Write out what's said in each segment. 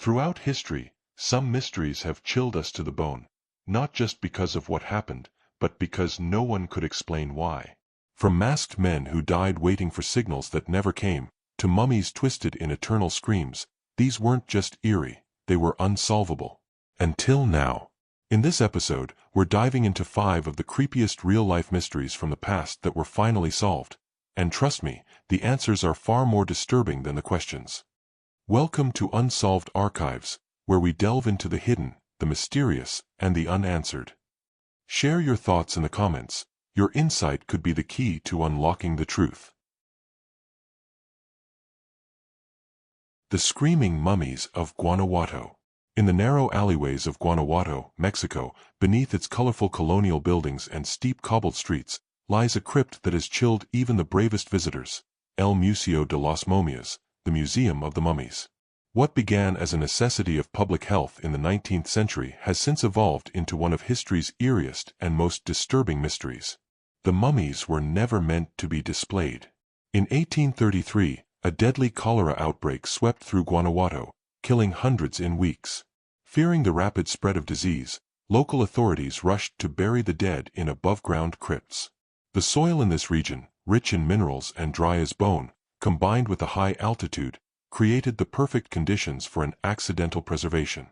Throughout history, some mysteries have chilled us to the bone, not just because of what happened, but because no one could explain why. From masked men who died waiting for signals that never came, to mummies twisted in eternal screams, these weren't just eerie, they were unsolvable. Until now. In this episode, we're diving into 5 of the creepiest real-life mysteries from the past that were finally solved. And trust me, the answers are far more disturbing than the questions. Welcome to Unsolved Archives, where we delve into the hidden, the mysterious, and the unanswered. Share your thoughts in the comments. Your insight could be the key to unlocking the truth. The Screaming Mummies of Guanajuato. In the narrow alleyways of Guanajuato, Mexico, beneath its colorful colonial buildings and steep cobbled streets, lies a crypt that has chilled even the bravest visitors, El Museo de las Momias, the Museum of the Mummies. What began as a necessity of public health in the 19th century has since evolved into one of history's eeriest and most disturbing mysteries. The mummies were never meant to be displayed. In 1833, a deadly cholera outbreak swept through Guanajuato, killing hundreds in weeks. Fearing the rapid spread of disease, local authorities rushed to bury the dead in above-ground crypts. The soil in this region, rich in minerals and dry as bone, combined with a high altitude, created the perfect conditions for an accidental preservation.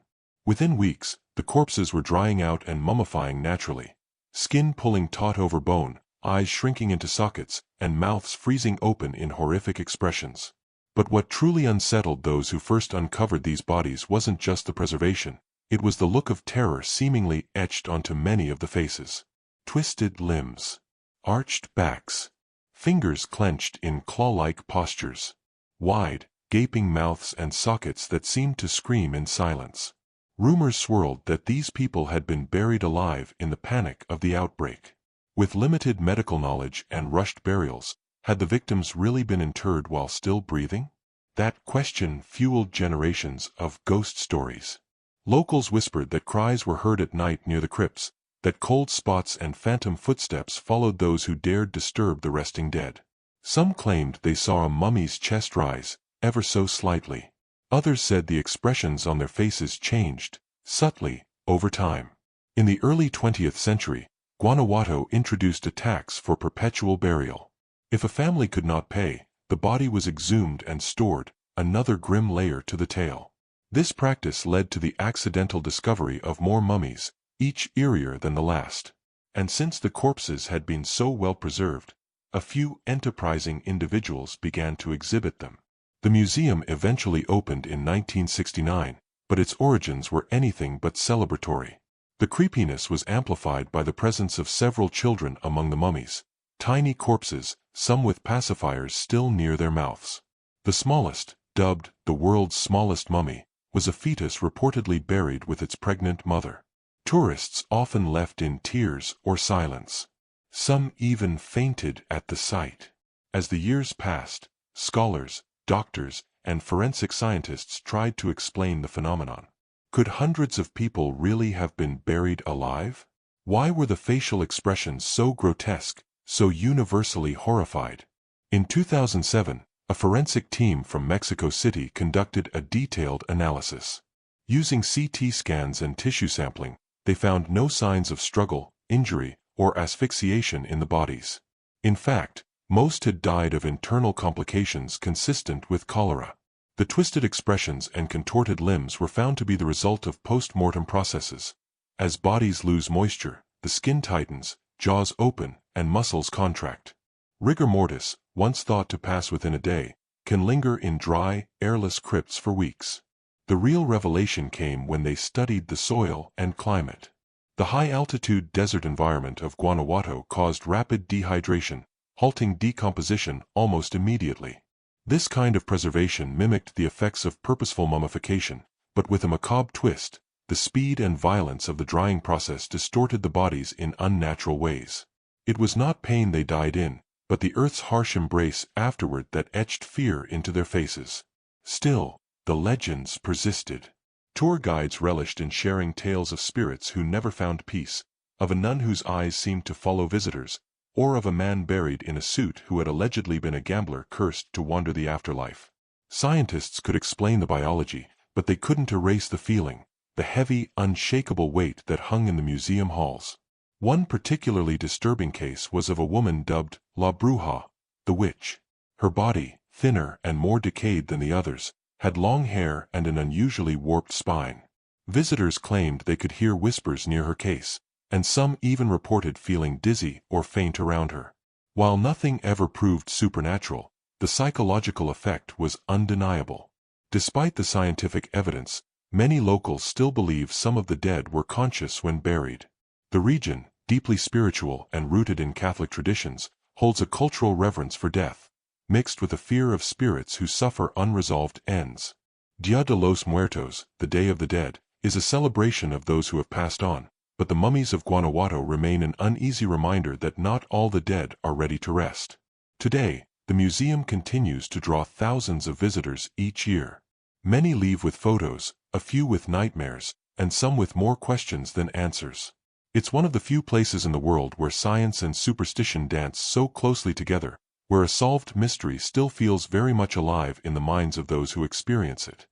Within weeks, the corpses were drying out and mummifying naturally, skin pulling taut over bone, eyes shrinking into sockets, and mouths freezing open in horrific expressions. But what truly unsettled those who first uncovered these bodies wasn't just the preservation, it was the look of terror seemingly etched onto many of the faces. Twisted limbs, arched backs, fingers clenched in claw-like postures, wide, gaping mouths and sockets that seemed to scream in silence. Rumors swirled that these people had been buried alive in the panic of the outbreak. With limited medical knowledge and rushed burials, had the victims really been interred while still breathing? That question fueled generations of ghost stories. Locals whispered that cries were heard at night near the crypts, that cold spots and phantom footsteps followed those who dared disturb the resting dead. Some claimed they saw a mummy's chest rise, ever so slightly. Others said the expressions on their faces changed, subtly, over time. In the early 20th century, Guanajuato introduced a tax for perpetual burial. If a family could not pay, the body was exhumed and stored, another grim layer to the tale. This practice led to the accidental discovery of more mummies, each eerier than the last. And since the corpses had been so well preserved, a few enterprising individuals began to exhibit them. The museum eventually opened in 1969, but its origins were anything but celebratory. The creepiness was amplified by the presence of several children among the mummies, tiny corpses, some with pacifiers still near their mouths. The smallest, dubbed the world's smallest mummy, was a fetus reportedly buried with its pregnant mother. Tourists often left in tears or silence. Some even fainted at the sight. As the years passed, scholars, doctors, and forensic scientists tried to explain the phenomenon. Could hundreds of people really have been buried alive? Why were the facial expressions so grotesque, so universally horrified? In 2007, a forensic team from Mexico City conducted a detailed analysis. Using CT scans and tissue sampling, they found no signs of struggle, injury, or asphyxiation in the bodies. In fact, most had died of internal complications consistent with cholera. The twisted expressions and contorted limbs were found to be the result of post-mortem processes. As bodies lose moisture, the skin tightens, jaws open, and muscles contract. Rigor mortis, once thought to pass within a day, can linger in dry, airless crypts for weeks. The real revelation came when they studied the soil and climate. The high-altitude desert environment of Guanajuato caused rapid dehydration, halting decomposition almost immediately. This kind of preservation mimicked the effects of purposeful mummification, but with a macabre twist. The speed and violence of the drying process distorted the bodies in unnatural ways. It was not pain they died in, but the earth's harsh embrace afterward that etched fear into their faces. Still, the legends persisted. Tour guides relished in sharing tales of spirits who never found peace, of a nun whose eyes seemed to follow visitors, or of a man buried in a suit who had allegedly been a gambler cursed to wander the afterlife. Scientists could explain the biology, but they couldn't erase the feeling, the heavy, unshakable weight that hung in the museum halls. One particularly disturbing case was of a woman dubbed La Bruja, the witch. Her body, thinner and more decayed than the others, had long hair and an unusually warped spine. Visitors claimed they could hear whispers near her case, and some even reported feeling dizzy or faint around her. While nothing ever proved supernatural, the psychological effect was undeniable. Despite the scientific evidence, many locals still believe some of the dead were conscious when buried. The region, deeply spiritual and rooted in Catholic traditions, holds a cultural reverence for death, mixed with a fear of spirits who suffer unresolved ends. Dia de los Muertos, the Day of the Dead, is a celebration of those who have passed on, but the mummies of Guanajuato remain an uneasy reminder that not all the dead are ready to rest. Today, the museum continues to draw thousands of visitors each year. Many leave with photos, a few with nightmares, and some with more questions than answers. It's one of the few places in the world where science and superstition dance so closely together, where a solved mystery still feels very much alive in the minds of those who experience it.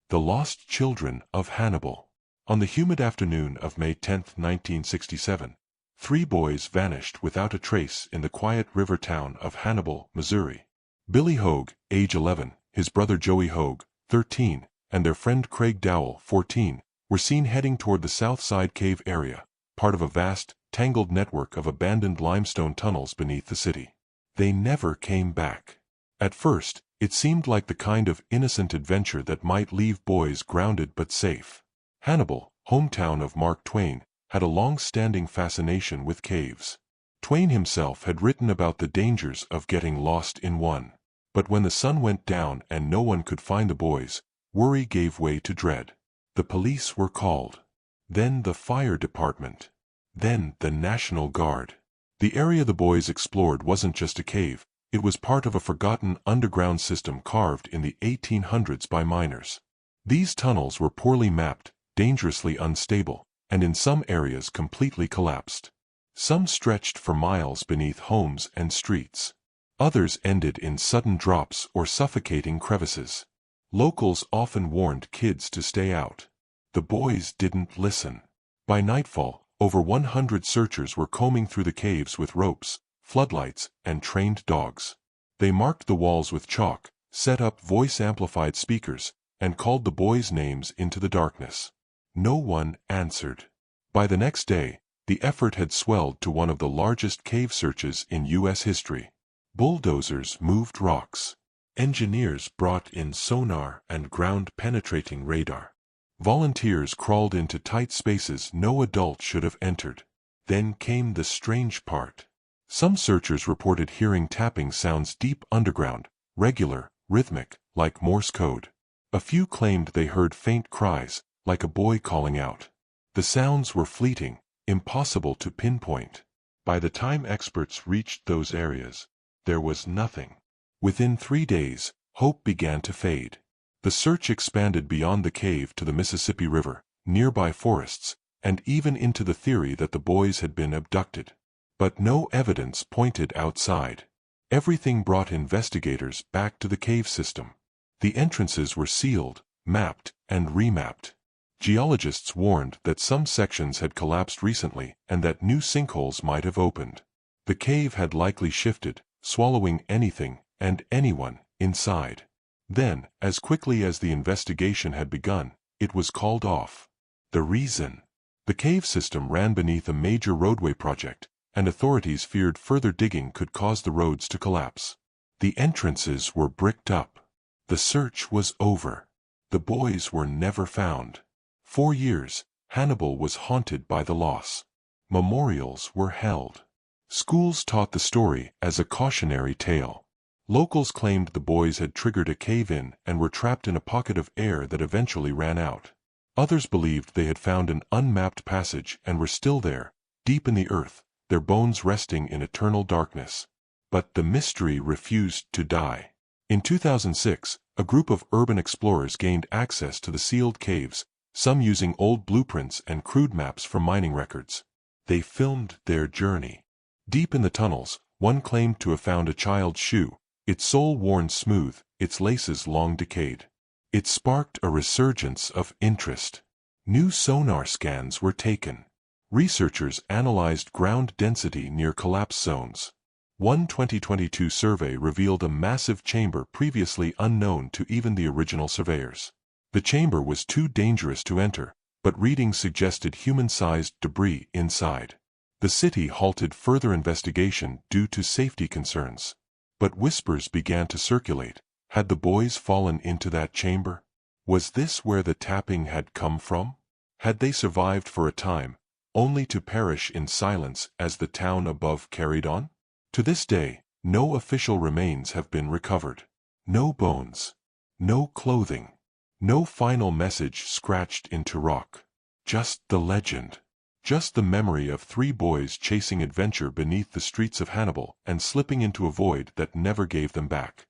The Lost Children of Hannibal. On the humid afternoon of May 10, 1967, 3 boys vanished without a trace in the quiet river town of Hannibal, Missouri. Billy Hogue, age 11, his brother Joey Hogue, 13, and their friend Craig Dowell, 14, were seen heading toward the South Side Cave area, part of a vast, tangled network of abandoned limestone tunnels beneath the city. They never came back. At first, it seemed like the kind of innocent adventure that might leave boys grounded but safe. Hannibal, hometown of Mark Twain, had a long-standing fascination with caves. Twain himself had written about the dangers of getting lost in one. But when the sun went down and no one could find the boys, worry gave way to dread. The police were called. Then the fire department. Then the National Guard. The area the boys explored wasn't just a cave, it was part of a forgotten underground system carved in the 1800s by miners. These tunnels were poorly mapped, dangerously unstable, and in some areas completely collapsed. Some stretched for miles beneath homes and streets. Others ended in sudden drops or suffocating crevices. Locals often warned kids to stay out. The boys didn't listen. By nightfall, over 100 searchers were combing through the caves with ropes, floodlights, and trained dogs. They marked the walls with chalk, set up voice-amplified speakers, and called the boys' names into the darkness. No one answered. By the next day, the effort had swelled to one of the largest cave searches in U.S. history. Bulldozers moved rocks. Engineers brought in sonar and ground-penetrating radar. Volunteers crawled into tight spaces no adult should have entered. Then came the strange part. Some searchers reported hearing tapping sounds deep underground, regular, rhythmic, like Morse code. A few claimed they heard faint cries, like a boy calling out. The sounds were fleeting, impossible to pinpoint. By the time experts reached those areas, there was nothing. Within 3 days, hope began to fade. The search expanded beyond the cave to the Mississippi River, nearby forests, and even into the theory that the boys had been abducted. But no evidence pointed outside. Everything brought investigators back to the cave system. The entrances were sealed, mapped, and remapped. Geologists warned that some sections had collapsed recently and that new sinkholes might have opened. The cave had likely shifted, swallowing anything and anyone inside. Then, as quickly as the investigation had begun, it was called off. The reason? The cave system ran beneath a major roadway project, and authorities feared further digging could cause the roads to collapse. The entrances were bricked up. The search was over. The boys were never found. For years, Hannibal was haunted by the loss. Memorials were held. Schools taught the story as a cautionary tale. Locals claimed the boys had triggered a cave-in and were trapped in a pocket of air that eventually ran out. Others believed they had found an unmapped passage and were still there, deep in the earth, their bones resting in eternal darkness. But the mystery refused to die. In 2006, a group of urban explorers gained access to the sealed caves, some using old blueprints and crude maps from mining records. They filmed their journey. Deep in the tunnels, one claimed to have found a child's shoe, its sole worn smooth, its laces long decayed. It sparked a resurgence of interest. New sonar scans were taken. Researchers analyzed ground density near collapse zones. One 2022 survey revealed a massive chamber previously unknown to even the original surveyors. The chamber was too dangerous to enter, but readings suggested human-sized debris inside. The city halted further investigation due to safety concerns. But whispers began to circulate. Had the boys fallen into that chamber? Was this where the tapping had come from? Had they survived for a time, only to perish in silence as the town above carried on? To this day, no official remains have been recovered. No bones. No clothing. No final message scratched into rock. Just the legend. Just the memory of 3 boys chasing adventure beneath the streets of Hannibal and slipping into a void that never gave them back.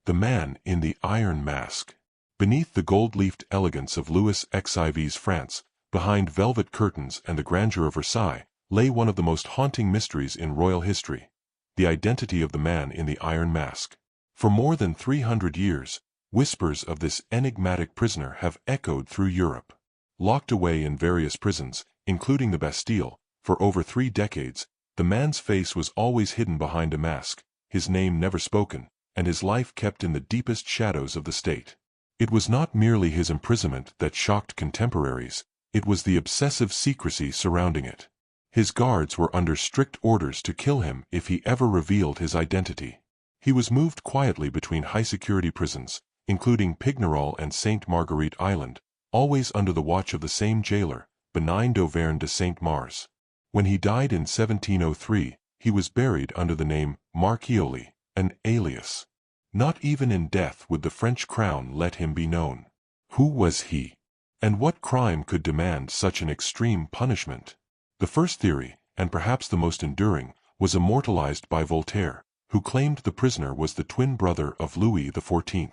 The Man in the Iron Mask. Beneath the gold-leafed elegance of Louis XIV's France, behind velvet curtains and the grandeur of Versailles, lay one of the most haunting mysteries in royal history: the identity of the Man in the Iron Mask. For more than 300 years, whispers of this enigmatic prisoner have echoed through Europe. Locked away in various prisons, including the Bastille, for over 3 decades, the man's face was always hidden behind a mask, his name never spoken, and his life kept in the deepest shadows of the state. It was not merely his imprisonment that shocked contemporaries, it was the obsessive secrecy surrounding it. His guards were under strict orders to kill him if he ever revealed his identity. He was moved quietly between high-security prisons, including Pignerol and Sainte Marguerite Island, always under the watch of the same jailer, Benign d'Auvergne de Saint-Mars. When he died in 1703, he was buried under the name Marchioli, an alias. Not even in death would the French crown let him be known. Who was he? And what crime could demand such an extreme punishment? The first theory, and perhaps the most enduring, was immortalized by Voltaire, who claimed the prisoner was the twin brother of Louis XIV.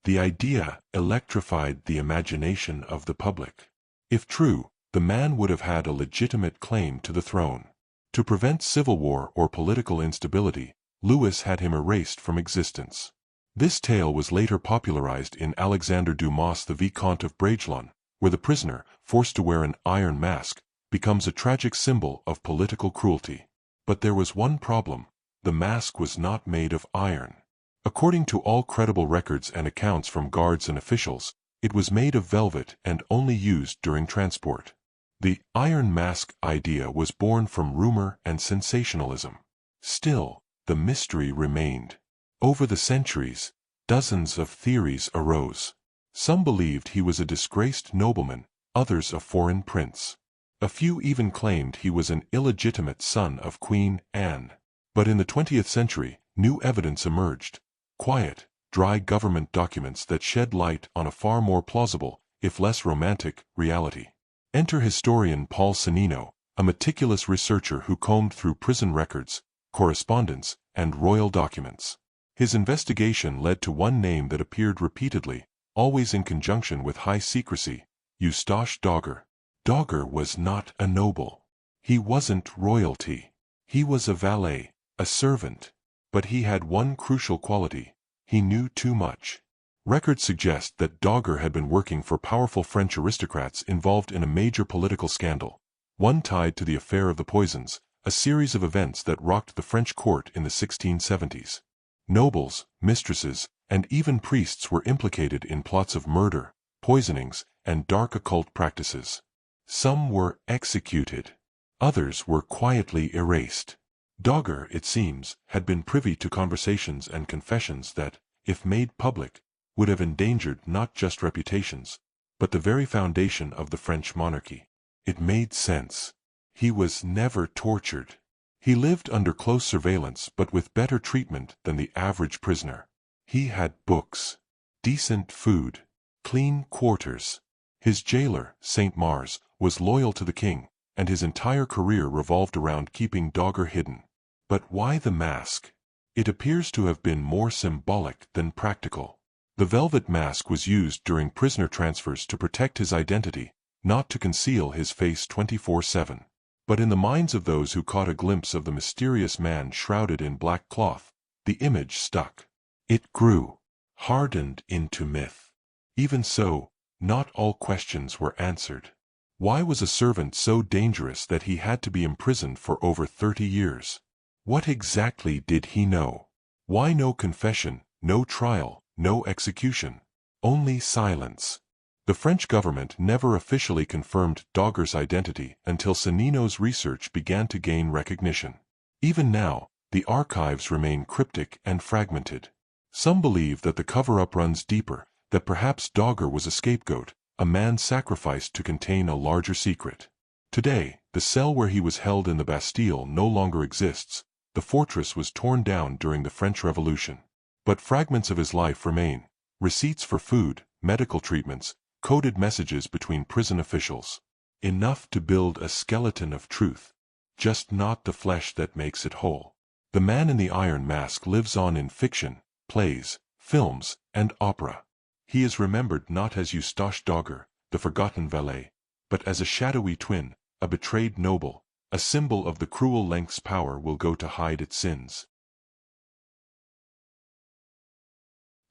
The idea electrified the imagination of the public. If true, the man would have had a legitimate claim to the throne. To prevent civil war or political instability, Louis had him erased from existence. This tale was later popularized in Alexandre Dumas' The Vicomte of Bragelonne, where the prisoner, forced to wear an iron mask, becomes a tragic symbol of political cruelty. But there was one problem: the mask was not made of iron. According to all credible records and accounts from guards and officials, it was made of velvet and only used during transport. The iron mask idea was born from rumor and sensationalism. Still, the mystery remained. Over the centuries, dozens of theories arose. Some believed he was a disgraced nobleman, others a foreign prince. A few even claimed he was an illegitimate son of Queen Anne. But in the 20th century, new evidence emerged: quiet, dry government documents that shed light on a far more plausible, if less romantic, reality. Enter historian Paul Sonnino, a meticulous researcher who combed through prison records, correspondence, and royal documents. His investigation led to one name that appeared repeatedly, always in conjunction with high secrecy: Eustache Dogger. Dogger was not a noble. He wasn't royalty. He was a valet, a servant. But he had one crucial quality: he knew too much. Records suggest that Dogger had been working for powerful French aristocrats involved in a major political scandal, one tied to the affair of the poisons, a series of events that rocked the French court in the 1670s. Nobles, mistresses, and even priests were implicated in plots of murder, poisonings, and dark occult practices. Some were executed. Others were quietly erased. Dogger, it seems, had been privy to conversations and confessions that, if made public, would have endangered not just reputations, but the very foundation of the French monarchy. It made sense. He was never tortured. He lived under close surveillance but with better treatment than the average prisoner. He had books, decent food, clean quarters. His jailer, Saint-Mars, was loyal to the king, and his entire career revolved around keeping Dogger hidden. But why the mask? It appears to have been more symbolic than practical. The velvet mask was used during prisoner transfers to protect his identity, not to conceal his face 24/7. But in the minds of those who caught a glimpse of the mysterious man shrouded in black cloth, the image stuck. It grew, hardened into myth. Even so, not all questions were answered. Why was a servant so dangerous that he had to be imprisoned for over 30 years? What exactly did he know? Why no confession, no trial, no execution? Only silence. The French government never officially confirmed Dogger's identity until Sanino's research began to gain recognition. Even now, the archives remain cryptic and fragmented. Some believe that the cover-up runs deeper, that perhaps Dogger was a scapegoat, a man sacrificed to contain a larger secret. Today, the cell where he was held in the Bastille no longer exists. The fortress was torn down during the French Revolution. But fragments of his life remain: receipts for food, medical treatments, coded messages between prison officials. Enough to build a skeleton of truth, just not the flesh that makes it whole. The man in the iron mask lives on in fiction, plays, films, and opera. He is remembered not as Eustache Dogger, the forgotten valet, but as a shadowy twin, a betrayed noble, a symbol of the cruel lengths power will go to hide its sins.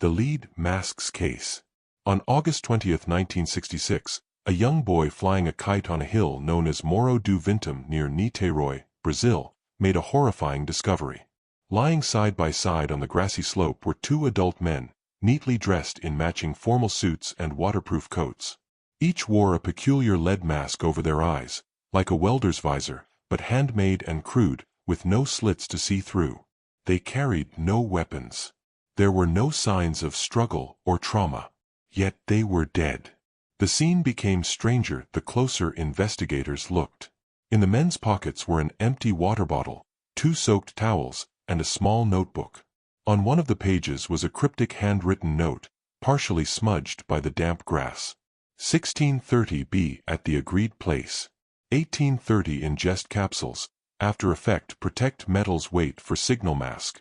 The lead masks case. On August 20, 1966, a young boy flying a kite on a hill known as Morro do Vintum near Niterói, Brazil, made a horrifying discovery. Lying side by side on the grassy slope were two adult men, neatly dressed in matching formal suits and waterproof coats. Each wore a peculiar lead mask over their eyes, like a welder's visor, but handmade and crude, with no slits to see through. They carried no weapons. There were no signs of struggle or trauma. Yet they were dead. The scene became stranger the closer investigators looked. In the men's pockets were an empty water bottle, 2 soaked towels, and a small notebook. On one of the pages was a cryptic handwritten note, partially smudged by the damp grass. 1630 B at the agreed place. 1830 ingest capsules. After effect protect metals weight for signal mask.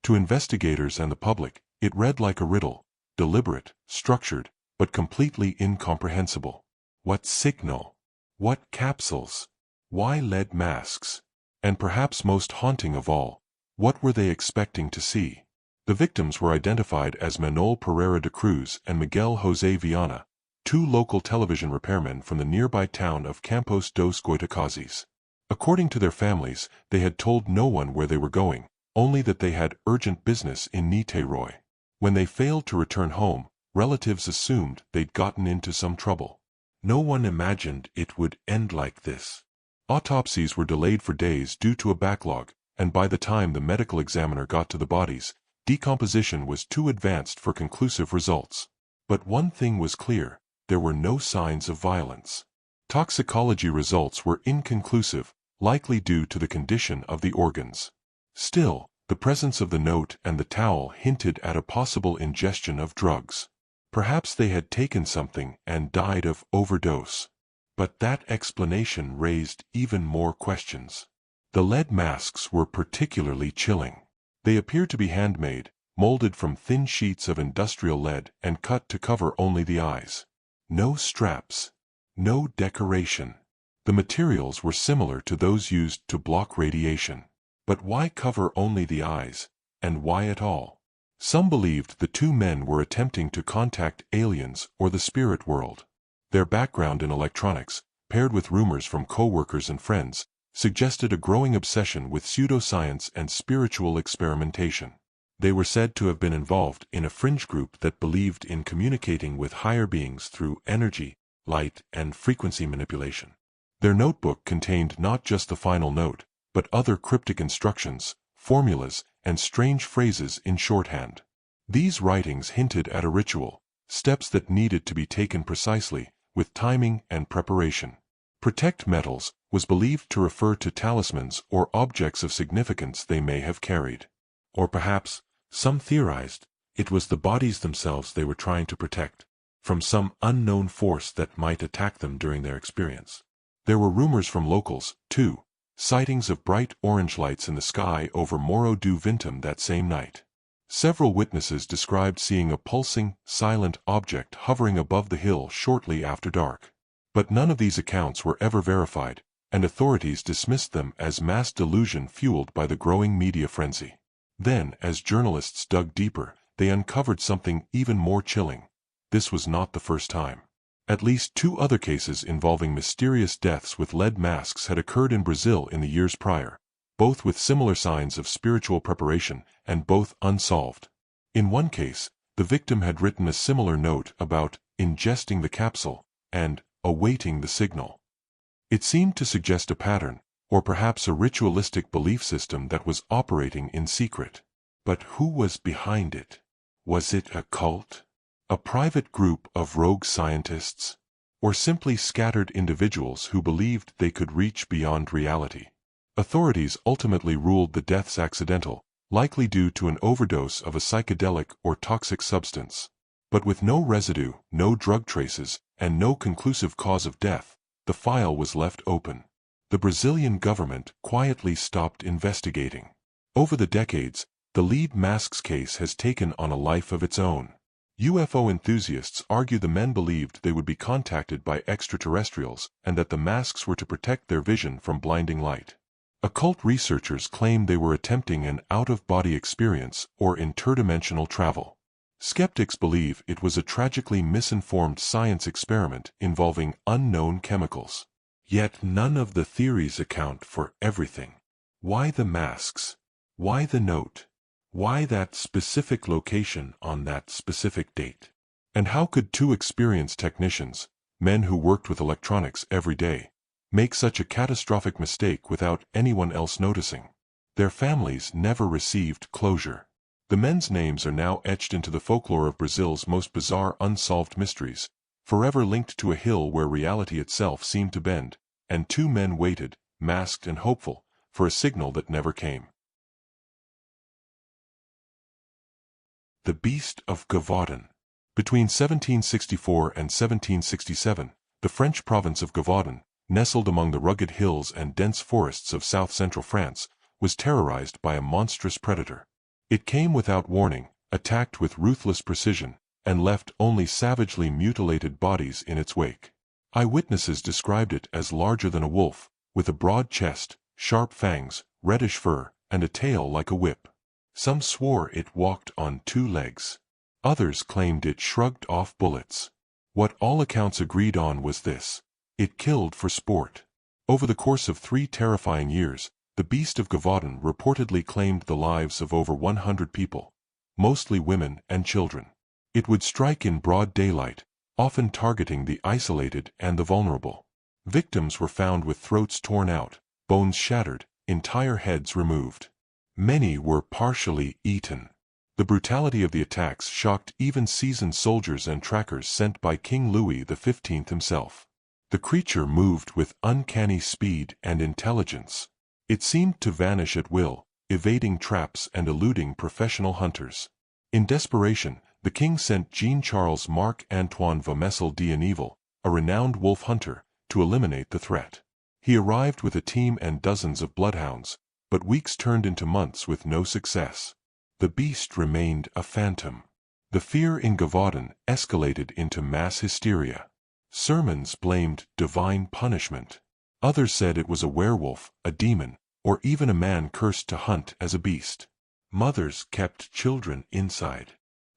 To investigators and the public, it read like a riddle, deliberate, structured, but completely incomprehensible. What signal? What capsules? Why lead masks? And perhaps most haunting of all, what were they expecting to see? The victims were identified as Manuel Pereira de Cruz and Miguel José Viana, 2 local television repairmen from the nearby town of Campos dos Goitacazes. According to their families, they had told no one where they were going, only that they had urgent business in Niterói. When they failed to return home, relatives assumed they'd gotten into some trouble. No one imagined it would end like this. Autopsies were delayed for days due to a backlog, and by the time the medical examiner got to the bodies, decomposition was too advanced for conclusive results. But one thing was clear: there were no signs of violence. Toxicology results were inconclusive, likely due to the condition of the organs. Still, the presence of the note and the towel hinted at a possible ingestion of drugs. Perhaps they had taken something and died of overdose. But that explanation raised even more questions. The lead masks were particularly chilling. They appeared to be handmade, molded from thin sheets of industrial lead and cut to cover only the eyes. No straps. No decoration. The materials were similar to those used to block radiation. But why cover only the eyes, and why at all? Some believed the 2 men were attempting to contact aliens or the spirit world. Their background in electronics, paired with rumors from co-workers and friends, suggested a growing obsession with pseudoscience and spiritual experimentation. They were said to have been involved in a fringe group that believed in communicating with higher beings through energy, light, and frequency manipulation. Their notebook contained not just the final note, but other cryptic instructions, formulas, and strange phrases in shorthand. These writings hinted at a ritual, steps that needed to be taken precisely, with timing and preparation. Protect metals was believed to refer to talismans or objects of significance they may have carried. Or perhaps, some theorized, it was the bodies themselves they were trying to protect, from some unknown force that might attack them during their experience. There were rumors from locals, too, sightings of bright orange lights in the sky over Morro do Vintum that same night. Several witnesses described seeing a pulsing, silent object hovering above the hill shortly after dark. But none of these accounts were ever verified, and authorities dismissed them as mass delusion fueled by the growing media frenzy. Then, as journalists dug deeper, they uncovered something even more chilling. This was not the first time. At least 2 other cases involving mysterious deaths with lead masks had occurred in Brazil in the years prior, both with similar signs of spiritual preparation and both unsolved. In one case, the victim had written a similar note about ingesting the capsule and awaiting the signal. It seemed to suggest a pattern, or perhaps a ritualistic belief system that was operating in secret. But who was behind it? Was it a cult? A private group of rogue scientists? Or simply scattered individuals who believed they could reach beyond reality? Authorities ultimately ruled the deaths accidental, likely due to an overdose of a psychedelic or toxic substance. But with no residue, no drug traces, and no conclusive cause of death, the file was left open. The Brazilian government quietly stopped investigating. Over the decades, the lead masks case has taken on a life of its own. UFO enthusiasts argue the men believed they would be contacted by extraterrestrials and that the masks were to protect their vision from blinding light. Occult researchers claim they were attempting an out-of-body experience or interdimensional travel. Skeptics believe it was a tragically misinformed science experiment involving unknown chemicals. Yet none of the theories account for everything. Why the masks? Why the note? Why that specific location on that specific date? And how could 2 experienced technicians, men who worked with electronics every day, make such a catastrophic mistake without anyone else noticing? Their families never received closure. The men's names are now etched into the folklore of Brazil's most bizarre unsolved mysteries, forever linked to a hill where reality itself seemed to bend, and 2 men waited, masked and hopeful, for a signal that never came. The Beast of Gévaudan. Between 1764 and 1767, the French province of Gévaudan, nestled among the rugged hills and dense forests of south-central France, was terrorized by a monstrous predator. It came without warning, attacked with ruthless precision, and left only savagely mutilated bodies in its wake. Eyewitnesses described it as larger than a wolf, with a broad chest, sharp fangs, reddish fur, and a tail like a whip. Some swore it walked on 2 legs. Others claimed it shrugged off bullets. What all accounts agreed on was this: it killed for sport. Over the course of 3 terrifying years, the Beast of Gévaudan reportedly claimed the lives of over 100 people, mostly women and children. It would strike in broad daylight, often targeting the isolated and the vulnerable. Victims were found with throats torn out, bones shattered, entire heads removed. Many were partially eaten. The brutality of the attacks shocked even seasoned soldiers and trackers sent by King Louis XV himself. The creature moved with uncanny speed and intelligence. It seemed to vanish at will, evading traps and eluding professional hunters. In desperation, the king sent Jean-Charles Marc-Antoine Vomessel d'Aneville, a renowned wolf hunter, to eliminate the threat. He arrived with a team and dozens of bloodhounds, but weeks turned into months with no success. The beast remained a phantom. The fear in Gévaudan escalated into mass hysteria. Sermons blamed divine punishment. Others said it was a werewolf, a demon, or even a man cursed to hunt as a beast. Mothers kept children inside.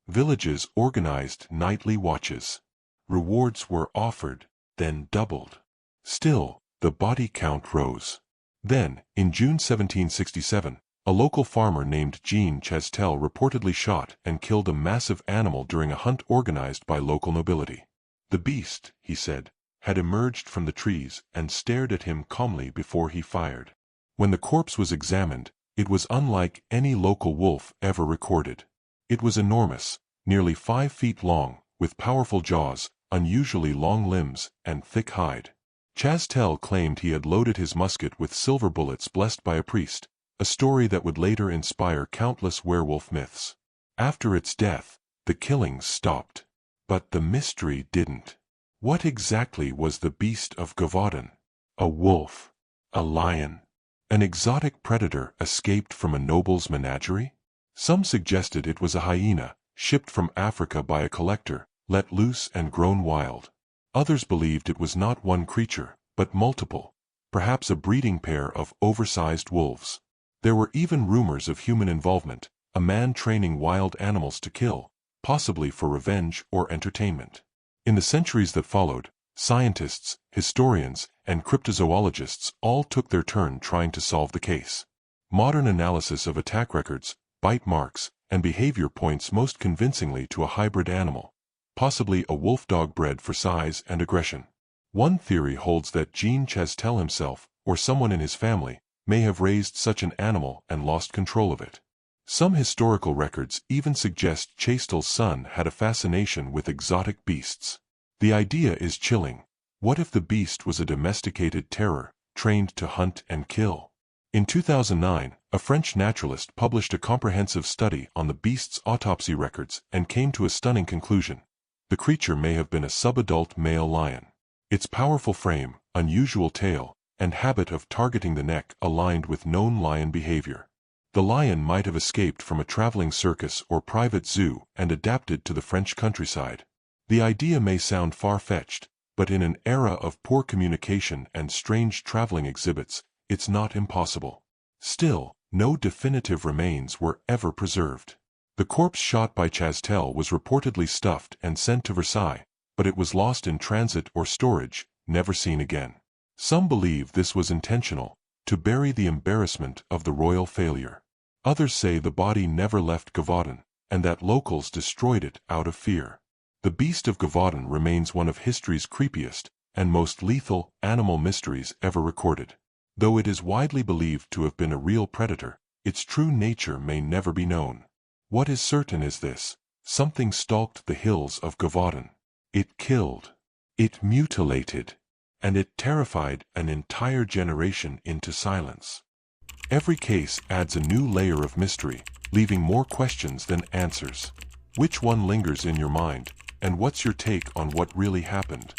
Villages organized nightly watches. Rewards were offered, then doubled. Still, the body count rose. Then, in June 1767, a local farmer named Jean Chastel reportedly shot and killed a massive animal during a hunt organized by local nobility. The beast, he said, had emerged from the trees and stared at him calmly before he fired. When the corpse was examined, it was unlike any local wolf ever recorded. It was enormous, nearly 5 feet long, with powerful jaws, unusually long limbs, and thick hide. Chastel claimed he had loaded his musket with silver bullets blessed by a priest, a story that would later inspire countless werewolf myths. After its death, the killings stopped. But the mystery didn't. What exactly was the Beast of Gévaudan? A wolf? A lion? An exotic predator escaped from a noble's menagerie? Some suggested it was a hyena, shipped from Africa by a collector, let loose and grown wild. Others believed it was not one creature, but multiple, perhaps a breeding pair of oversized wolves. There were even rumors of human involvement, a man training wild animals to kill, possibly for revenge or entertainment. In the centuries that followed, scientists, historians, and cryptozoologists all took their turn trying to solve the case. Modern analysis of attack records, bite marks, and behavior points most convincingly to a hybrid animal, possibly a wolf-dog bred for size and aggression. One theory holds that Jean Chastel himself, or someone in his family, may have raised such an animal and lost control of it. Some historical records even suggest Chastel's son had a fascination with exotic beasts. The idea is chilling. What if the beast was a domesticated terror, trained to hunt and kill? In 2009, a French naturalist published a comprehensive study on the beast's autopsy records and came to a stunning conclusion. The creature may have been a subadult male lion. Its powerful frame, unusual tail, and habit of targeting the neck aligned with known lion behavior. The lion might have escaped from a traveling circus or private zoo and adapted to the French countryside. The idea may sound far-fetched, but in an era of poor communication and strange traveling exhibits, it's not impossible. Still, no definitive remains were ever preserved. The corpse shot by Chastel was reportedly stuffed and sent to Versailles, but it was lost in transit or storage, never seen again. Some believe this was intentional, to bury the embarrassment of the royal failure. Others say the body never left Gévaudan, and that locals destroyed it out of fear. The Beast of Gévaudan remains one of history's creepiest and most lethal animal mysteries ever recorded. Though it is widely believed to have been a real predator, its true nature may never be known. What is certain is this: something stalked the hills of Gévaudan. It killed, it mutilated, and it terrified an entire generation into silence. Every case adds a new layer of mystery, leaving more questions than answers. Which one lingers in your mind, and what's your take on what really happened?